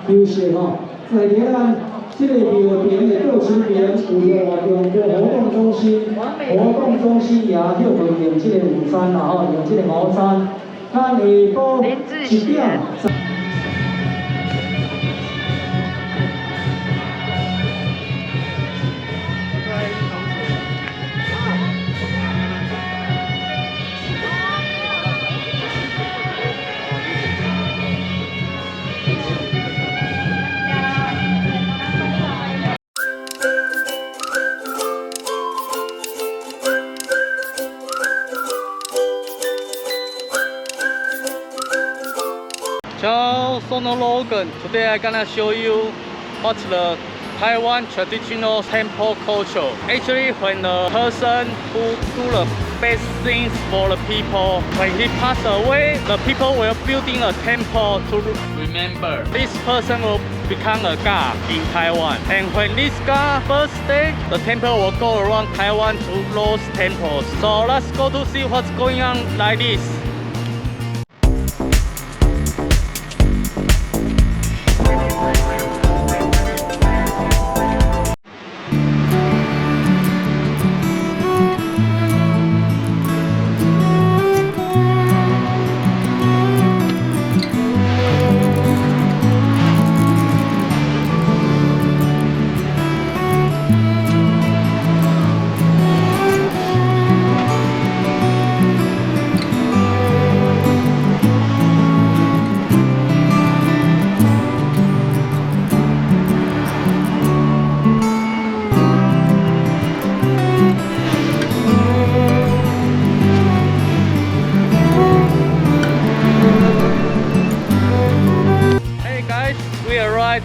休息吼，在咱这个庙边的倒手边有个活动中心，活动中心也叫做用这个午餐啦吼，用这个午餐，咱下晡1点。 Ciao, sono Logan. Today I'm gonna show you what's the Taiwan traditional temple culture. Actually, when the person who do the best things for the people, when he pass away, the people will building a temple to remember. This person will become a god in Taiwan. And when this god birthday, the temple will go around Taiwan to those temples. So let's go to see what's going on like this.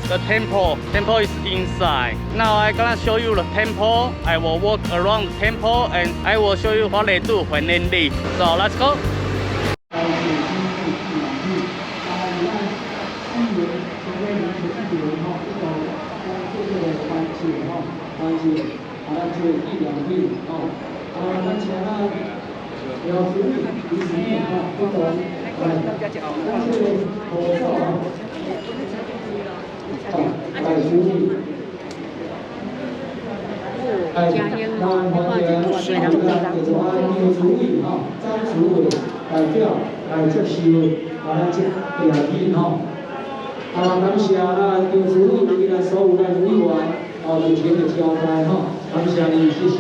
The temple is inside. Now I'm gonna show you the temple. I will walk around the temple and I will show you what they do when they leave. So let's go.感谢咱刘主任以及咱所有咱委员热情的招待感谢你，谢谢。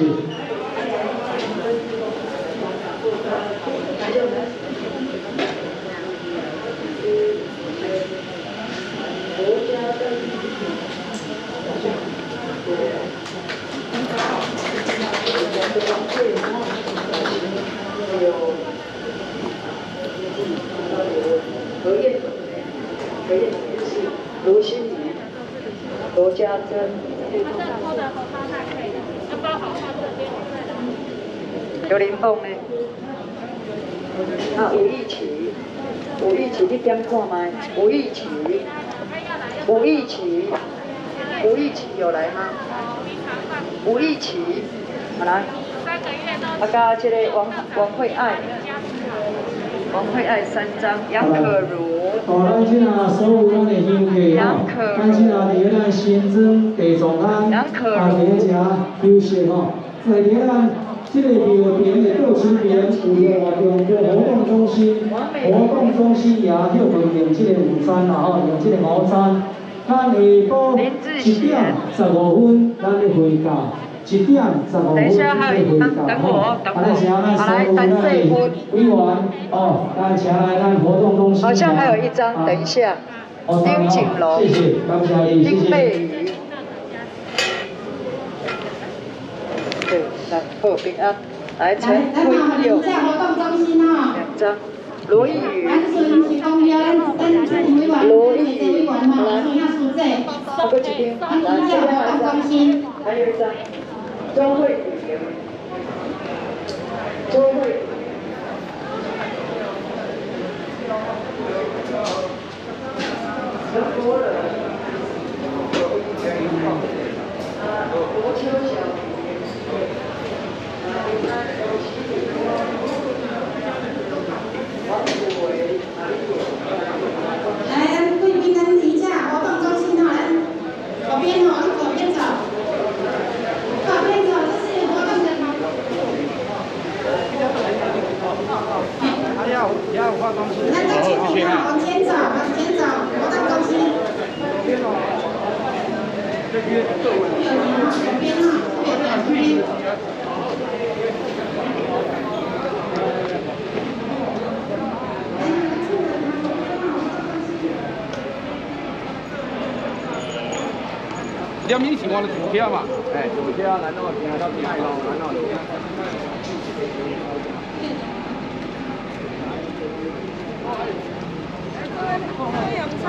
卢心怡、罗家珍、刘林凤呢？啊，吴义琪，你点看麦？吴义琪有来吗？吴义琪，好来。啊，加这个王慧爱3张，杨可如。 咱即啊所有咱的乡客咱即啊伫咱新庄地藏庵伫遐休息在咱即个庙边的倒手边有个活动中心，也叫做用即个午餐啦用即个午餐。咱下晡1点15分，咱要回教。 1点15分等一下还有一张，等我。好来3分。委员咱请来咱活动中心。好像还有一张，等一下。丁景龙。谢谢，感谢你，丁佩瑜。对，来贺平安，来陈辉佑。在活动中心2张。罗义宇。罗义宇。来，这个几天？来，这边还有一张。还有一张。 周慧宇，陈国仁，罗秋晓，王祖伟，来，贵宾咱一下，有化妆师。那再请你们往前走，活动中心。这边这边左边啊，这边。两米是我的主车嘛，哎，主车难道行到太咯，难道？用餐。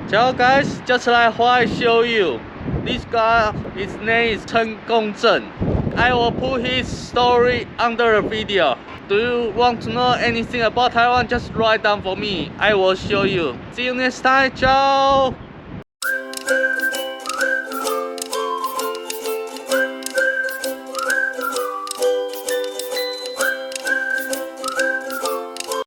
Ciao guys, just like what I show you. This guy, his name is Chen Gongzhen. I will put his story under the video. Do you want to know anything about Taiwan? Just write down for me. I will show you. See you next time. Ciao.